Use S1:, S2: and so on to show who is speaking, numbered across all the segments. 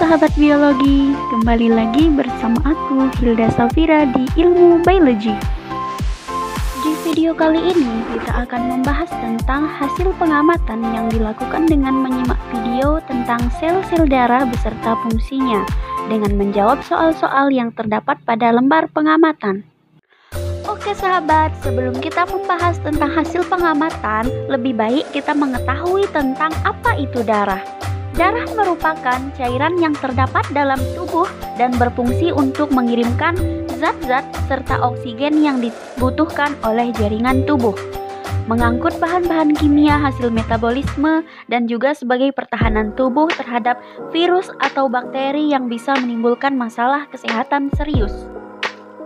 S1: sahabat biologi, kembali lagi bersama aku Hilda Safira di Ilmu Biologi. Di video kali ini kita akan membahas tentang hasil pengamatan yang dilakukan dengan menyimak video tentang sel-sel darah beserta fungsinya dengan menjawab soal-soal yang terdapat pada lembar pengamatan. Oke sahabat, sebelum kita membahas tentang hasil pengamatan, lebih baik kita mengetahui tentang apa itu darah. Darah merupakan cairan yang terdapat dalam tubuh dan berfungsi untuk mengirimkan zat-zat serta oksigen yang dibutuhkan oleh jaringan tubuh, mengangkut bahan-bahan kimia hasil metabolisme, dan juga sebagai pertahanan tubuh terhadap virus atau bakteri yang bisa menimbulkan masalah kesehatan serius.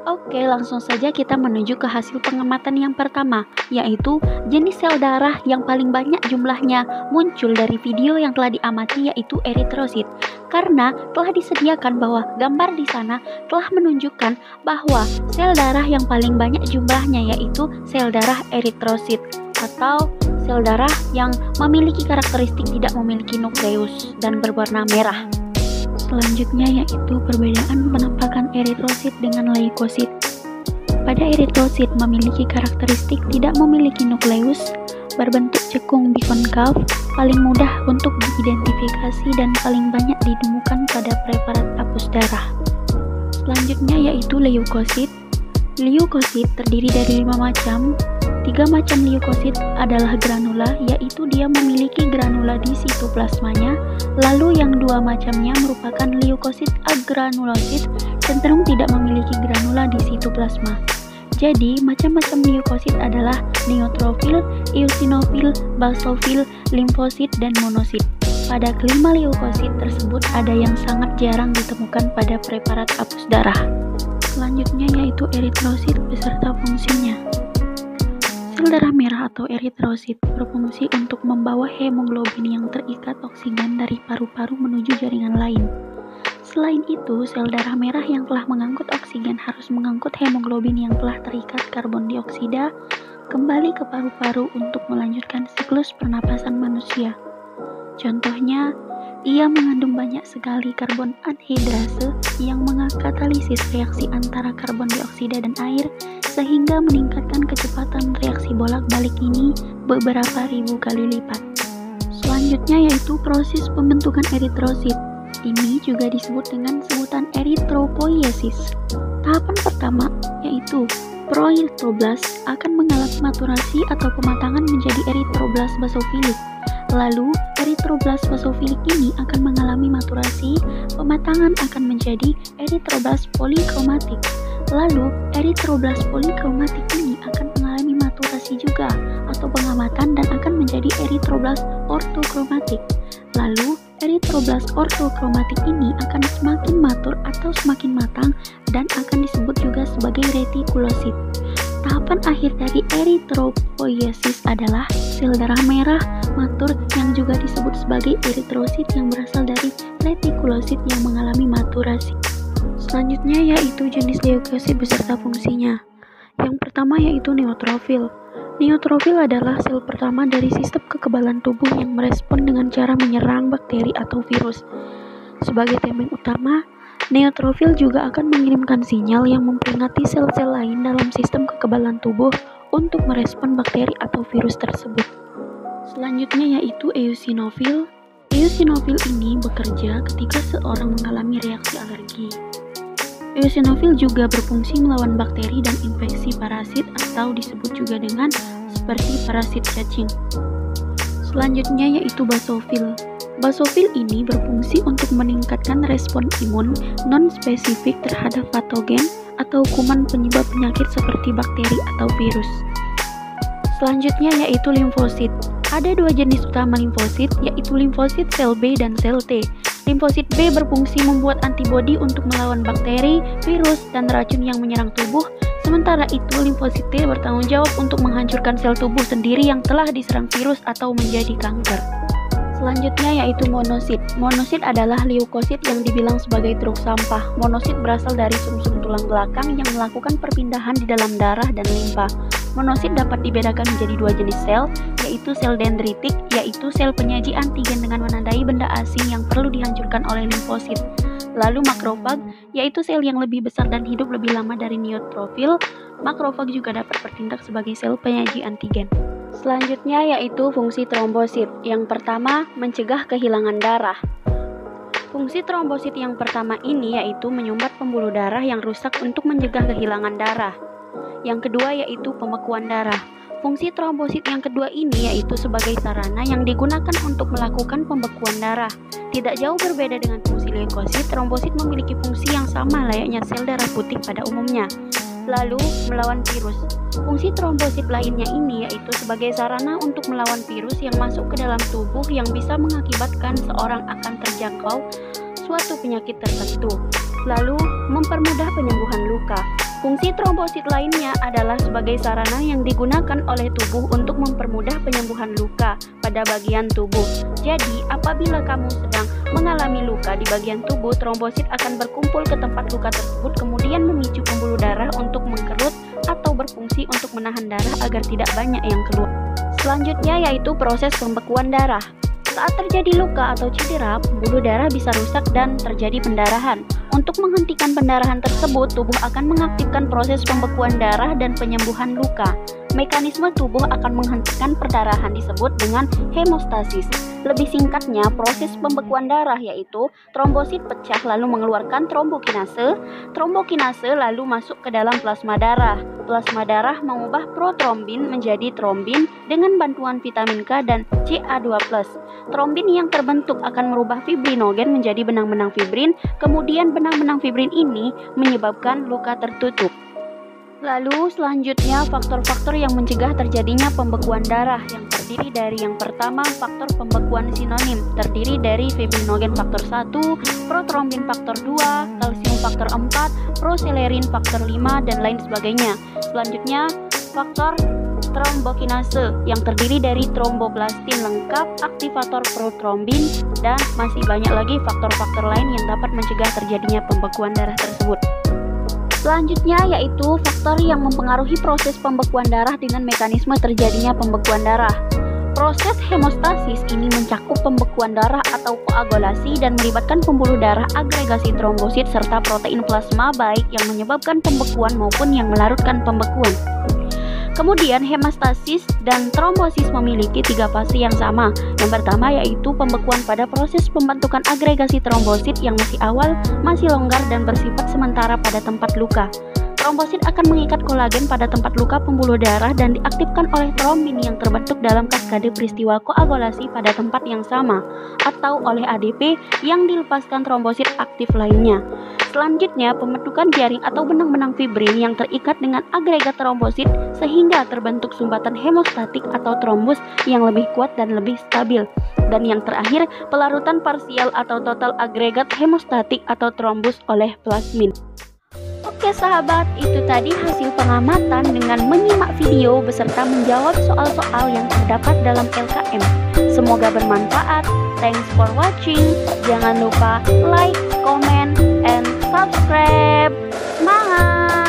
S1: Oke, langsung saja kita menuju ke hasil pengamatan yang pertama, yaitu jenis sel darah yang paling banyak jumlahnya muncul dari video yang telah diamati, yaitu eritrosit. Karena telah disediakan bahwa gambar di sana telah menunjukkan bahwa sel darah yang paling banyak jumlahnya yaitu sel darah eritrosit atau sel darah yang memiliki karakteristik tidak memiliki nukleus dan berwarna merah. Selanjutnya yaitu perbedaan penampakan eritrosit dengan leukosit. Pada eritrosit memiliki karakteristik tidak memiliki nukleus, berbentuk cekung bikonkav, paling mudah untuk diidentifikasi dan paling banyak ditemukan pada preparat hapus darah. Selanjutnya yaitu leukosit. Leukosit terdiri dari 5 macam. 3 macam leukosit adalah granula, yaitu dia memiliki granula di sitoplasmanya. Lalu yang 2 macamnya merupakan leukosit agranulosit, cenderung tidak memiliki granula di sitoplasma. Jadi, macam-macam leukosit adalah neutrofil, eosinofil, basofil, limfosit, dan monosit. Pada kelima leukosit tersebut ada yang sangat jarang ditemukan pada preparat hapus darah. Selanjutnya yaitu eritrosit beserta fungsinya. Sel darah merah atau eritrosit berfungsi untuk membawa hemoglobin yang terikat oksigen dari paru-paru menuju jaringan lain. Selain itu, sel darah merah yang telah mengangkut oksigen harus mengangkut hemoglobin yang telah terikat karbon dioksida kembali ke paru-paru untuk melanjutkan siklus pernapasan manusia. Contohnya, ia mengandung banyak sekali karbon anhidrase yang mengkatalisis reaksi antara karbon dioksida dan air sehingga meningkatkan kecepatan reaksi bolak-balik ini beberapa ribu kali lipat. Selanjutnya yaitu proses pembentukan eritrosit. Ini juga disebut dengan sebutan eritropoiesis. Tahapan pertama yaitu proeritroblast akan mengalami maturasi atau pematangan menjadi eritroblast basofilik. Lalu, eritroblast basofilik ini akan mengalami maturasi, pematangan akan menjadi eritroblast polikromatik. Lalu, eritroblast polikromatik ini akan mengalami maturasi juga atau pengamatan dan akan menjadi eritroblast ortokromatik. Lalu, eritroblast ortokromatik ini akan semakin matur atau semakin matang dan akan disebut juga sebagai retikulosit. Tahapan akhir dari eritropoiesis adalah sel darah merah matur yang juga disebut sebagai eritrosit yang berasal dari retikulosit yang mengalami maturasi. Selanjutnya yaitu jenis leukosit beserta fungsinya. Yang pertama yaitu neutrofil. Neutrofil adalah sel pertama dari sistem kekebalan tubuh yang merespon dengan cara menyerang bakteri atau virus. Sebagai tameng utama, neutrofil juga akan mengirimkan sinyal yang memperingati sel-sel lain dalam sistem kekebalan tubuh untuk merespon bakteri atau virus tersebut. Selanjutnya yaitu eosinofil. Eosinofil ini bekerja ketika seorang mengalami reaksi alergi. Eosinofil juga berfungsi melawan bakteri dan infeksi parasit atau disebut juga dengan seperti parasit cacing. Selanjutnya yaitu basofil. Basofil ini berfungsi untuk meningkatkan respon imun non-spesifik terhadap patogen atau kuman penyebab penyakit seperti bakteri atau virus. Selanjutnya yaitu limfosit. Ada 2 jenis utama limfosit, yaitu limfosit sel B dan sel T. Limfosit B berfungsi membuat antibodi untuk melawan bakteri, virus, dan racun yang menyerang tubuh. Sementara itu, limfosit T bertanggung jawab untuk menghancurkan sel tubuh sendiri yang telah diserang virus atau menjadi kanker. Selanjutnya yaitu monosit. Monosit adalah leukosit yang dibilang sebagai truk sampah. Monosit berasal dari sumsum tulang belakang yang melakukan perpindahan di dalam darah dan limfa. Monosit dapat dibedakan menjadi dua jenis sel, yaitu sel dendritik, yaitu sel penyaji antigen dengan menandai benda asing yang perlu dihancurkan oleh limfosit. Lalu makrofag, yaitu sel yang lebih besar dan hidup lebih lama dari neutrofil. Makrofag juga dapat bertindak sebagai sel penyaji antigen. Selanjutnya yaitu fungsi trombosit. Yang pertama, mencegah kehilangan darah. Fungsi trombosit yang pertama ini yaitu menyumbat pembuluh darah yang rusak untuk mencegah kehilangan darah. Yang kedua yaitu pembekuan darah. Fungsi trombosit yang kedua ini yaitu sebagai sarana yang digunakan untuk melakukan pembekuan darah. Tidak jauh berbeda dengan fungsi leukosit, trombosit memiliki fungsi yang sama layaknya sel darah putih pada umumnya. Lalu, melawan virus. Fungsi trombosit lainnya ini yaitu sebagai sarana untuk melawan virus yang masuk ke dalam tubuh yang bisa mengakibatkan seorang akan terjangkau suatu penyakit tertentu. Lalu, mempermudah penyembuhan luka. Fungsi trombosit lainnya adalah sebagai sarana yang digunakan oleh tubuh untuk mempermudah penyembuhan luka pada bagian tubuh. Jadi, apabila kamu sedang mengalami luka di bagian tubuh, trombosit akan berkumpul ke tempat luka tersebut, kemudian memicu pembuluh darah untuk mengkerut atau berfungsi untuk menahan darah agar tidak banyak yang keluar. Selanjutnya yaitu proses pembekuan darah. Saat terjadi luka atau cedera, pembuluh darah bisa rusak dan terjadi pendarahan. Untuk menghentikan pendarahan tersebut, tubuh akan mengaktifkan proses pembekuan darah dan penyembuhan luka. Mekanisme tubuh akan menghentikan perdarahan disebut dengan hemostasis. Lebih singkatnya, proses pembekuan darah yaitu trombosit pecah lalu mengeluarkan trombokinase. Trombokinase lalu masuk ke dalam plasma darah. Plasma darah mengubah protrombin menjadi trombin dengan bantuan vitamin K dan Ca2+. Trombin yang terbentuk akan merubah fibrinogen menjadi benang-benang fibrin, kemudian benang-benang fibrin ini menyebabkan luka tertutup. Lalu selanjutnya faktor-faktor yang mencegah terjadinya pembekuan darah yang terdiri dari yang pertama faktor pembekuan sinonim terdiri dari fibrinogen faktor 1, protrombin faktor 2, kalsium faktor 4, proselerin faktor 5 dan lain sebagainya. Selanjutnya faktor trombokinase yang terdiri dari tromboplastin lengkap, aktivator protrombin dan masih banyak lagi faktor-faktor lain yang dapat mencegah terjadinya pembekuan darah tersebut. Selanjutnya yaitu faktor yang mempengaruhi proses pembekuan darah dengan mekanisme terjadinya pembekuan darah. Proses hemostasis ini mencakup pembekuan darah atau koagulasi dan melibatkan pembuluh darah, agregasi trombosit serta protein plasma baik yang menyebabkan pembekuan maupun yang melarutkan pembekuan. Kemudian hemostasis dan trombosis memiliki tiga fase yang sama. Yang pertama yaitu pembekuan pada proses pembentukan agregasi trombosit yang masih awal, masih longgar dan bersifat sementara pada tempat luka. Trombosit akan mengikat kolagen pada tempat luka pembuluh darah dan diaktifkan oleh trombin yang terbentuk dalam kaskade peristiwa koagulasi pada tempat yang sama, atau oleh ADP yang dilepaskan trombosit aktif lainnya. Selanjutnya, pembentukan jaring atau benang-benang fibrin yang terikat dengan agregat trombosit sehingga terbentuk sumbatan hemostatik atau trombus yang lebih kuat dan lebih stabil. Dan yang terakhir, pelarutan parsial atau total agregat hemostatik atau trombus oleh plasmin. Oke sahabat, itu tadi hasil pengamatan dengan menyimak video beserta menjawab soal-soal yang terdapat dalam LKM. Semoga bermanfaat. Thanks for watching. Jangan lupa like, comment, and subscribe. Semangat!